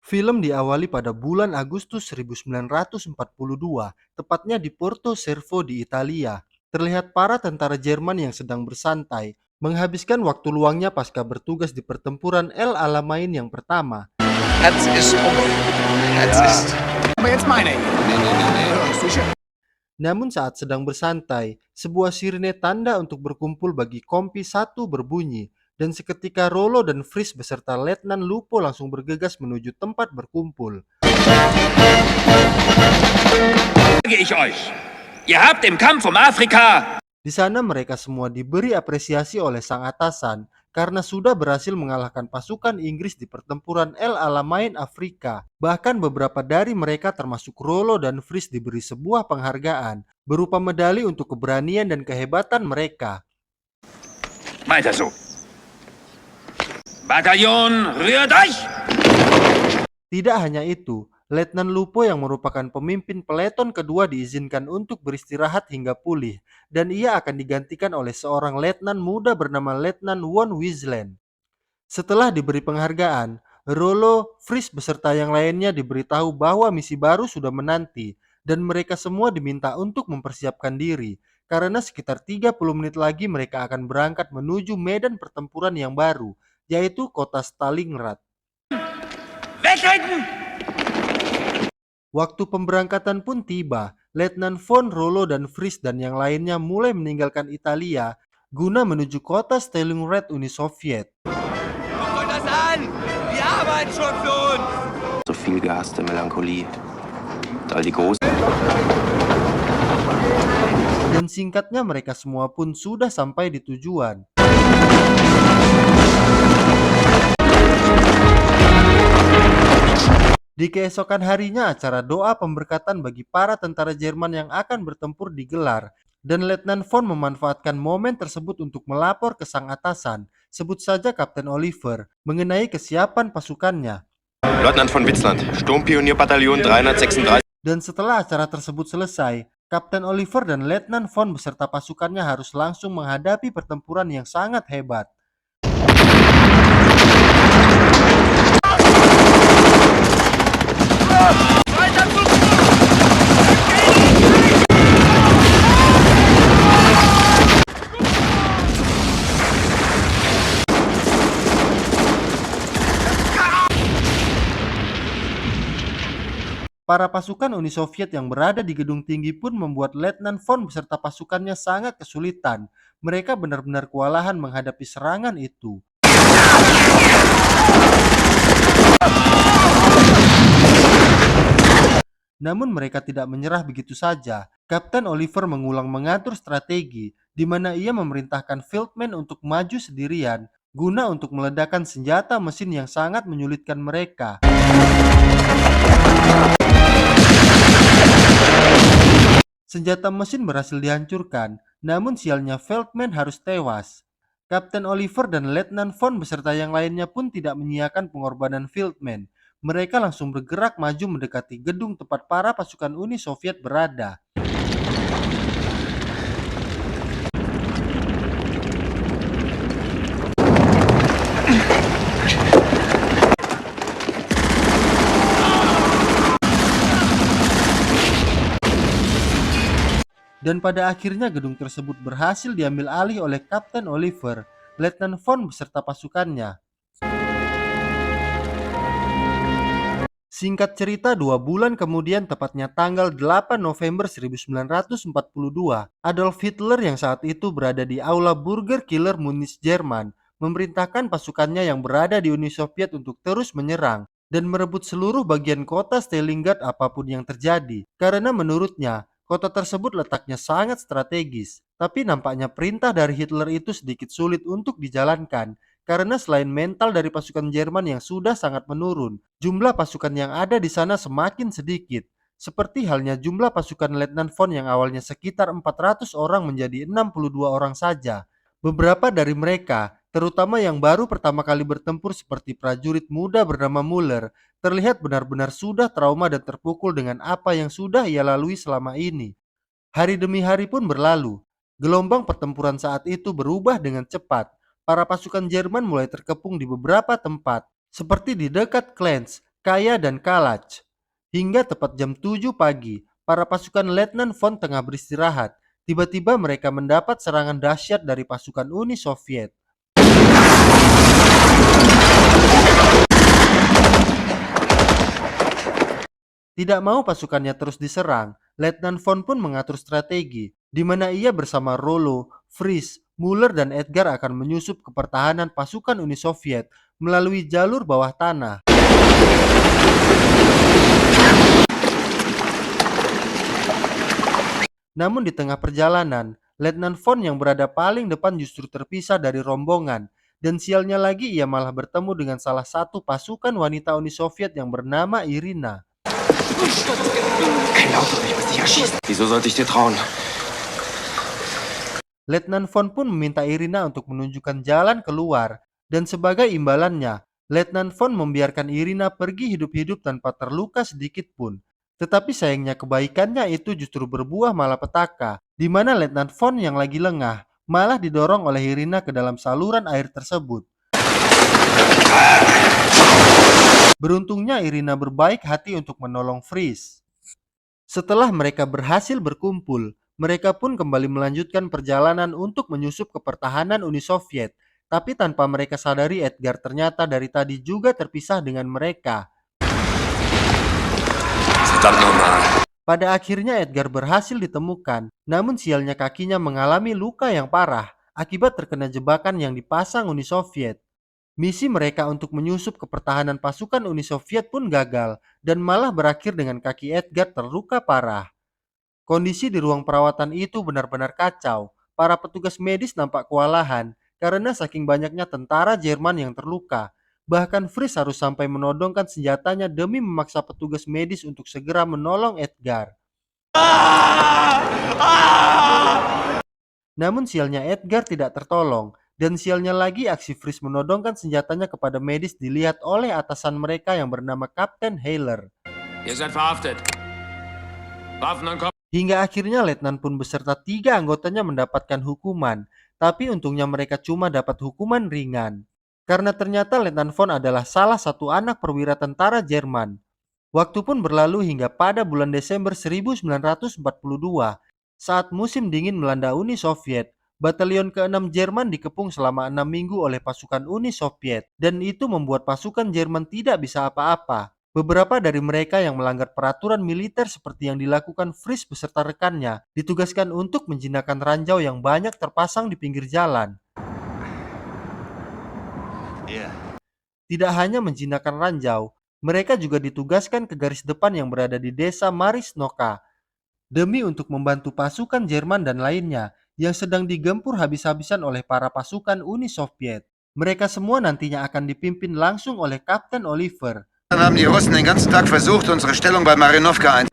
Film diawali pada bulan Agustus 1942, tepatnya di Porto Cervo di Italia. Terlihat para tentara Jerman yang sedang bersantai, menghabiskan waktu luangnya pasca bertugas di pertempuran El Alamein yang pertama. Herz ist Trumpf. Herz ist. Aber jetzt meine ich. Nee. Hörst du schon? Namun saat sedang bersantai, sebuah sirine tanda untuk berkumpul bagi Kompi 1 berbunyi, dan seketika Rollo dan Fris beserta Letnan Lupo langsung bergegas menuju tempat berkumpul. Sage ich euch, ihr habt im Kampf um Afrika. Di sana mereka semua diberi apresiasi oleh sang atasan karena sudah berhasil mengalahkan pasukan Inggris di pertempuran El Alamein Afrika. Bahkan beberapa dari mereka termasuk Rollo dan Fris diberi sebuah penghargaan berupa medali untuk keberanian dan kehebatan mereka. Weiter so. Bataillon, rührt euch! Tidak hanya itu, Letnan Lupo yang merupakan pemimpin peleton kedua diizinkan untuk beristirahat hingga pulih, dan ia akan digantikan oleh seorang letnan muda bernama Letnan Von Wislen. Setelah diberi penghargaan, Rollo, Fris beserta yang lainnya diberitahu bahwa misi baru sudah menanti, dan mereka semua diminta untuk mempersiapkan diri, karena sekitar 30 menit lagi mereka akan berangkat menuju medan pertempuran yang baru, yaitu kota Stalingrad. Wegreiten! Waktu pemberangkatan pun tiba. Letnan Von Rollo dan Fris dan yang lainnya mulai meninggalkan Italia guna menuju kota Stalingrad Uni Soviet. Guckt euch das an! Wir arbeiten schon für uns! So viel gehasste Melancholie. Und all die großen. Dan singkatnya mereka semua pun sudah sampai di tujuan. Di keesokan harinya acara doa pemberkatan bagi para tentara Jerman yang akan bertempur digelar, dan Letnan Von memanfaatkan momen tersebut untuk melapor ke sang atasan, sebut saja Kapten Oliver, mengenai kesiapan pasukannya. Leutnant von Witzland, Sturmpionierbataillon 336. Dan setelah acara tersebut selesai, Kapten Oliver dan Letnan Von beserta pasukannya harus langsung menghadapi pertempuran yang sangat hebat. Para pasukan Uni Soviet yang berada di gedung tinggi pun membuat Letnan Von beserta pasukannya sangat kesulitan. Mereka benar-benar kewalahan menghadapi serangan itu. Namun mereka tidak menyerah begitu saja. Kapten Oliver mengulang mengatur strategi, di mana ia memerintahkan Fieldman untuk maju sendirian, guna untuk meledakkan senjata mesin yang sangat menyulitkan mereka. Senjata mesin berhasil dihancurkan, namun sialnya Feldman harus tewas. Kapten Oliver dan Letnan Von beserta yang lainnya pun tidak menyiapkan pengorbanan Feldman. Mereka langsung bergerak maju mendekati gedung tempat para pasukan Uni Soviet berada. Dan pada akhirnya gedung tersebut berhasil diambil alih oleh Kapten Oliver, Letnan Von beserta pasukannya. Singkat cerita, 2 bulan kemudian, tepatnya tanggal 8 November 1942, Adolf Hitler yang saat itu berada di Aula Burger Killer Munich, Jerman, memerintahkan pasukannya yang berada di Uni Soviet untuk terus menyerang dan merebut seluruh bagian kota Stalingrad apapun yang terjadi, karena menurutnya kota tersebut letaknya sangat strategis. Tapi nampaknya perintah dari Hitler itu sedikit sulit untuk dijalankan, karena selain mental dari pasukan Jerman yang sudah sangat menurun, jumlah pasukan yang ada di sana semakin sedikit. Seperti halnya jumlah pasukan Letnan Von yang awalnya sekitar 400 orang menjadi 62 orang saja. Beberapa dari mereka, terutama yang baru pertama kali bertempur seperti prajurit muda bernama Muller, terlihat benar-benar sudah trauma dan terpukul dengan apa yang sudah ia lalui selama ini. Hari demi hari pun berlalu. Gelombang pertempuran saat itu berubah dengan cepat. Para pasukan Jerman mulai terkepung di beberapa tempat, seperti di dekat Klens, Kaya dan Kalach. Hingga tepat jam 7 pagi, para pasukan Letnan von tengah beristirahat. Tiba-tiba mereka mendapat serangan dahsyat dari pasukan Uni Soviet. Tidak mau pasukannya terus diserang, Letnan von pun mengatur strategi, di mana ia bersama Rollo, Fries, Muller, dan Edgar akan menyusup ke pertahanan pasukan Uni Soviet melalui jalur bawah tanah. Namun di tengah perjalanan, Letnan von yang berada paling depan justru terpisah dari rombongan, dan sialnya lagi ia malah bertemu dengan salah satu pasukan wanita Uni Soviet yang bernama Irina. Kein Auto, ich muss dich erschießen. Wieso sollte ich dir trauen? Letnan von pun meminta Irina untuk menunjukkan jalan keluar, dan sebagai imbalannya, Letnan von membiarkan Irina pergi hidup-hidup tanpa terluka sedikit pun. Tetapi sayangnya kebaikannya itu justru berbuah malapetaka, di mana Letnan von yang lagi lengah malah didorong oleh Irina ke dalam saluran air tersebut. Beruntungnya Irina berbaik hati untuk menolong Fries. Setelah mereka berhasil berkumpul, mereka pun kembali melanjutkan perjalanan untuk menyusup ke pertahanan Uni Soviet. Tapi tanpa mereka sadari, Edgar ternyata dari tadi juga terpisah dengan mereka. Verdammt nochmal. Pada akhirnya Edgar berhasil ditemukan, namun sialnya kakinya mengalami luka yang parah akibat terkena jebakan yang dipasang Uni Soviet. Misi mereka untuk menyusup ke pertahanan pasukan Uni Soviet pun gagal dan malah berakhir dengan kaki Edgar terluka parah. Kondisi di ruang perawatan itu benar-benar kacau. Para petugas medis nampak kewalahan karena saking banyaknya tentara Jerman yang terluka. Bahkan Fries harus sampai menodongkan senjatanya demi memaksa petugas medis untuk segera menolong Edgar. Namun sialnya Edgar tidak tertolong, dan sialnya lagi aksi Fries menodongkan senjatanya kepada medis dilihat oleh atasan mereka yang bernama Kapten Heiler. Ihr seid verhaftet. Waffen und Kopf. Hingga akhirnya Letnan pun beserta 3 anggotanya mendapatkan hukuman, tapi untungnya mereka cuma dapat hukuman ringan. Karena ternyata Letnan von adalah salah satu anak perwira tentara Jerman. Waktu pun berlalu hingga pada bulan Desember 1942, saat musim dingin melanda Uni Soviet. Batalion ke-6 Jerman dikepung selama 6 minggu oleh pasukan Uni Soviet, dan itu membuat pasukan Jerman tidak bisa apa-apa. Beberapa dari mereka yang melanggar peraturan militer seperti yang dilakukan Fries beserta rekannya ditugaskan untuk menjinakkan ranjau yang banyak terpasang di pinggir jalan. Tidak hanya menjinakkan ranjau, mereka juga ditugaskan ke garis depan yang berada di desa Marisnoka demi untuk membantu pasukan Jerman dan lainnya yang sedang digempur habis-habisan oleh para pasukan Uni Soviet. Mereka semua nantinya akan dipimpin langsung oleh Kapten Oliver. Dann haben die Russen den ganzen Tag versucht, unsere Stellung bei Marinovka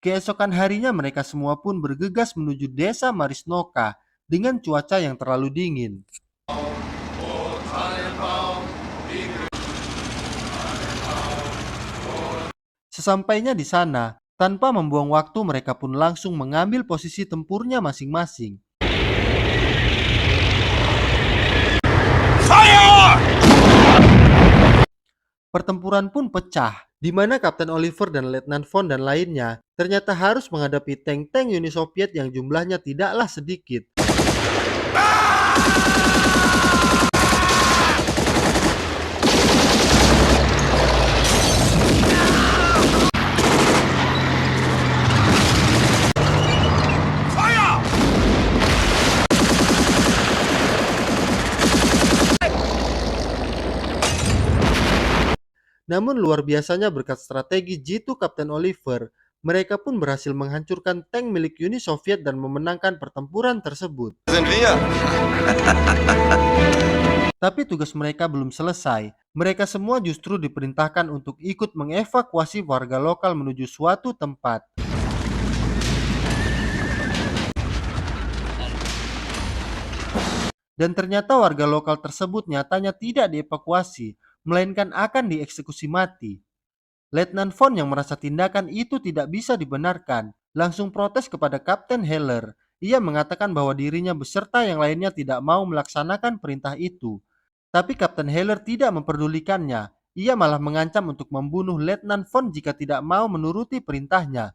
Keesokan harinya mereka semua pun bergegas menuju desa Marisnoka dengan cuaca yang terlalu dingin. Sesampainya di sana, tanpa membuang waktu mereka pun langsung mengambil posisi tempurnya masing-masing. Pertempuran pun pecah, di mana Kapten Oliver dan Letnan von dan lainnya ternyata harus menghadapi tank-tank Uni Soviet yang jumlahnya tidaklah sedikit. Namun luar biasanya berkat strategi jitu Kapten Oliver, mereka pun berhasil menghancurkan tank milik Uni Soviet dan memenangkan pertempuran tersebut. sind wir. Tapi tugas mereka belum selesai. Mereka semua justru diperintahkan untuk ikut mengevakuasi warga lokal menuju suatu tempat. Dan ternyata warga lokal tersebut nyatanya tidak dievakuasi, melainkan akan dieksekusi mati. Letnan von yang merasa tindakan itu tidak bisa dibenarkan, langsung protes kepada Kapten Heller. Ia mengatakan bahwa dirinya beserta yang lainnya tidak mau melaksanakan perintah itu. Tapi Kapten Heller tidak memperdulikannya. Ia malah mengancam untuk membunuh Letnan Von jika tidak mau menuruti perintahnya.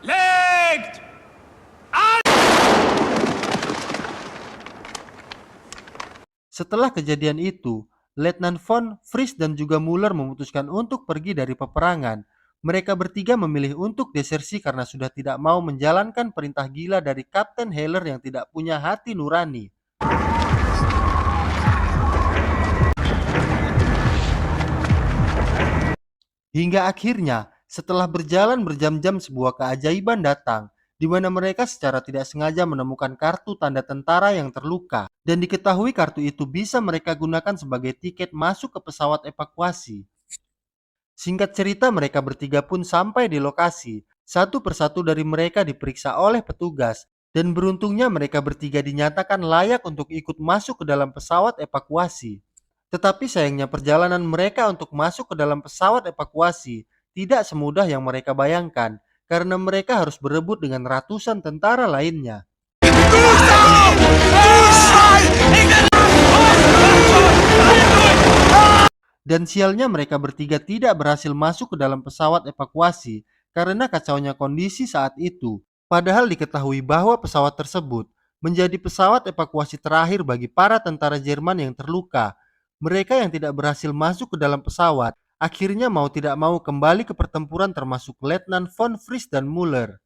Legt! Setelah kejadian itu, Letnan Von, Fries dan juga Muller memutuskan untuk pergi dari peperangan. Mereka bertiga memilih untuk desersi karena sudah tidak mau menjalankan perintah gila dari Kapten Heller yang tidak punya hati nurani. Hingga akhirnya, setelah berjalan berjam-jam sebuah keajaiban datang, di mana mereka secara tidak sengaja menemukan kartu tanda tentara yang terluka, dan diketahui kartu itu bisa mereka gunakan sebagai tiket masuk ke pesawat evakuasi. Singkat cerita, mereka bertiga pun sampai di lokasi. Satu persatu dari mereka diperiksa oleh petugas, dan beruntungnya mereka bertiga dinyatakan layak untuk ikut masuk ke dalam pesawat evakuasi. Tetapi sayangnya perjalanan mereka untuk masuk ke dalam pesawat evakuasi tidak semudah yang mereka bayangkan, karena mereka harus berebut dengan ratusan tentara lainnya. Dan sialnya mereka bertiga tidak berhasil masuk ke dalam pesawat evakuasi karena kacaunya kondisi saat itu. Padahal diketahui bahwa pesawat tersebut menjadi pesawat evakuasi terakhir bagi para tentara Jerman yang terluka. Mereka yang tidak berhasil masuk ke dalam pesawat akhirnya mau tidak mau kembali ke pertempuran, termasuk Letnan Von Fries dan Muller.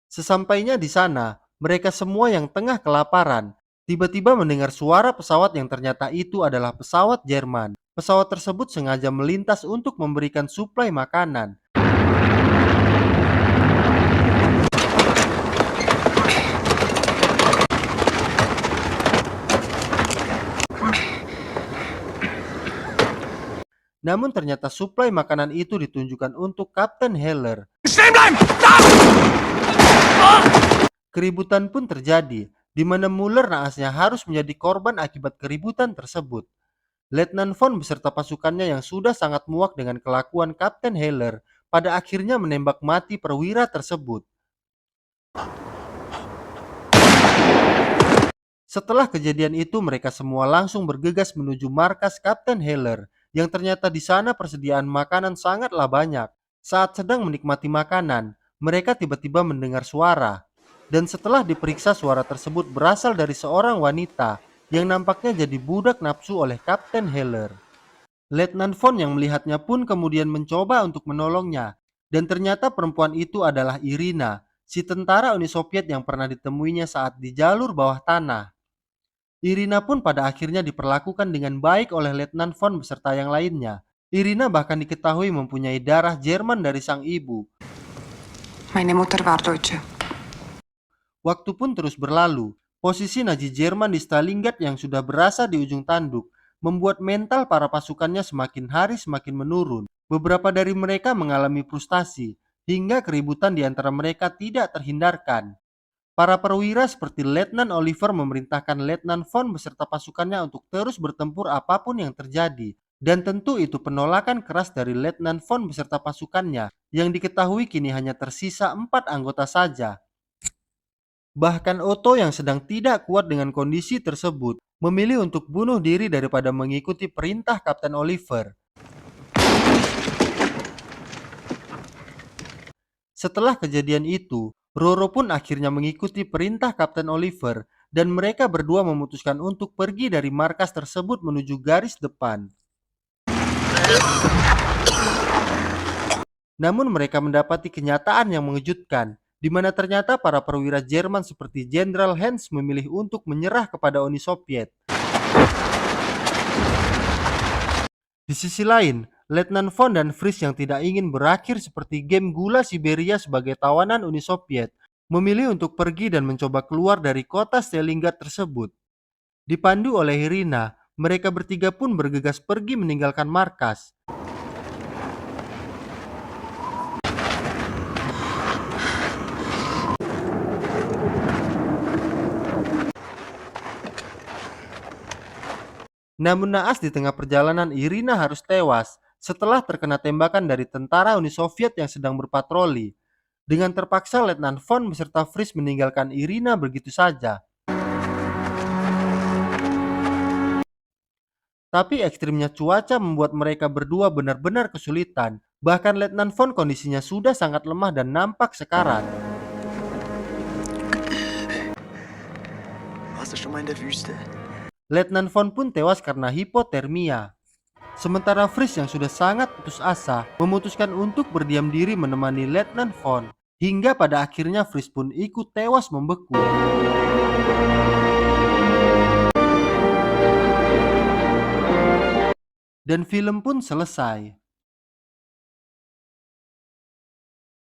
Sesampainya di sana, mereka semua yang tengah kelaparan tiba-tiba mendengar suara pesawat yang ternyata itu adalah pesawat Jerman. Pesawat tersebut sengaja melintas untuk memberikan suplai makanan. Namun ternyata suplai makanan itu ditunjukkan untuk Kapten Heller. Keributan pun terjadi, di mana Muller naasnya harus menjadi korban akibat keributan tersebut. Letnan Von beserta pasukannya yang sudah sangat muak dengan kelakuan Kapten Heller pada akhirnya menembak mati perwira tersebut. Setelah kejadian itu, mereka semua langsung bergegas menuju markas Kapten Heller, yang ternyata di sana persediaan makanan sangatlah banyak. Saat sedang menikmati makanan, mereka tiba-tiba mendengar suara. Dan setelah diperiksa, suara tersebut berasal dari seorang wanita yang nampaknya jadi budak nafsu oleh Kapten Heller. Letnan Von yang melihatnya pun kemudian mencoba untuk menolongnya. Dan ternyata perempuan itu adalah Irina, si tentara Uni Soviet yang pernah ditemuinya saat di jalur bawah tanah. Irina pun pada akhirnya diperlakukan dengan baik oleh Letnan Von beserta yang lainnya. Irina bahkan diketahui mempunyai darah Jerman dari sang ibu. Meine Mutter war Deutsche. Waktu pun terus berlalu. Posisi Nazi Jerman di Stalingrad yang sudah berasa di ujung tanduk membuat mental para pasukannya semakin hari semakin menurun. Beberapa dari mereka mengalami frustasi hingga keributan di antara mereka tidak terhindarkan. Para perwira seperti Letnan Oliver memerintahkan Letnan Von beserta pasukannya untuk terus bertempur apapun yang terjadi. Dan tentu itu penolakan keras dari Letnan Von beserta pasukannya yang diketahui kini hanya tersisa 4 anggota saja. Bahkan Otto yang sedang tidak kuat dengan kondisi tersebut memilih untuk bunuh diri daripada mengikuti perintah Kapten Oliver. Setelah kejadian itu, Roro pun akhirnya mengikuti perintah Kapten Oliver dan mereka berdua memutuskan untuk pergi dari markas tersebut menuju garis depan. Namun mereka mendapati kenyataan yang mengejutkan, di mana ternyata para perwira Jerman seperti Jenderal Hens memilih untuk menyerah kepada Uni Soviet. Di sisi lain, Letnan Von dan Fries yang tidak ingin berakhir seperti game gula Siberia sebagai tawanan Uni Soviet memilih untuk pergi dan mencoba keluar dari kota Stalingrad tersebut. Dipandu oleh Irina, mereka bertiga pun bergegas pergi meninggalkan markas. Namun naas di tengah perjalanan Irina harus tewas setelah terkena tembakan dari tentara Uni Soviet yang sedang berpatroli. Dengan terpaksa Letnan Von beserta Fritz meninggalkan Irina begitu saja. Tapi ekstrimnya cuaca membuat mereka berdua benar-benar kesulitan. Bahkan Letnan Von kondisinya sudah sangat lemah dan nampak sekarat. Warst du schon mal in der Wüste? Letnan Von pun tewas karena hipotermia. Sementara Fritz yang sudah sangat putus asa memutuskan untuk berdiam diri menemani Letnan Von. Hingga pada akhirnya Fritz pun ikut tewas membeku. Dan film pun selesai.